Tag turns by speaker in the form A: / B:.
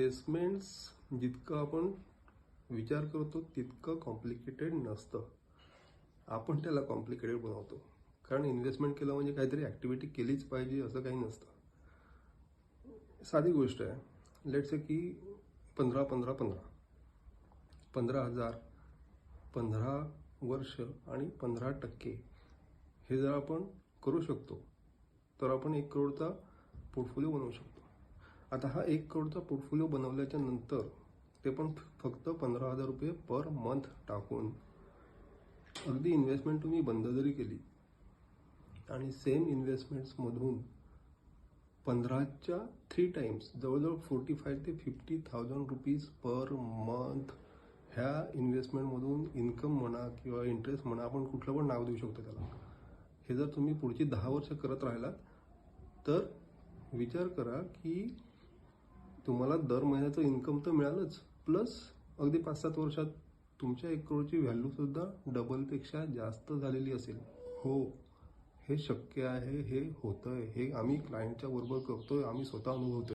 A: Investments जितकं आपण विचार करतो तितकं कॉम्प्लिकेटेड नसतं. आपण त्याला कॉम्प्लिकेटेड बनवतो. कारण इन्व्हेस्टमेंट केलं म्हणजे काहीतरी ॲक्टिव्हिटी केलीच पाहिजे असं काही नसतं. साधी गोष्ट आहे. लेट्स से की 15,000 15 वर्ष आणि 15% हे जर आपण करू शकतो तर आपण 1 करोडचा पोर्टफोलिओ बनवू शकतो. आता हा 1 करोडचा पोर्टफोलिओ बनवल्याच्या नंतर ते पण फक्त 15,000 रुपये पर मंथ टाकून अगदी इन्व्हेस्टमेंट तुम्ही बंद जरी केली आणि सेम इन्व्हेस्टमेंट्समधून 15च्या 3 टाइम्स जवळजवळ 45,000 ते 50,000 रुपीज पर मंथ ह्या इन्व्हेस्टमेंटमधून इन्कम म्हणा किंवा इंटरेस्ट म्हणा, आपण कुठलं पण नाव देऊ शकतो त्याला, हे जर तुम्ही पुढची 10 वर्ष करत राहिलात तर विचार करा की तुम्हाला दर महिन्याचं इन्कम तर मिळालंच, प्लस अगदी 5-7 वर्षात तुमच्या 1 करोडची व्हॅल्यूसुद्धा डबलपेक्षा जास्त झालेली असेल. हो, हे शक्य आहे, हे होतंय, हे आम्ही क्लायंटच्या बरोबर करतोय, आम्ही स्वतः अनुभवतोय.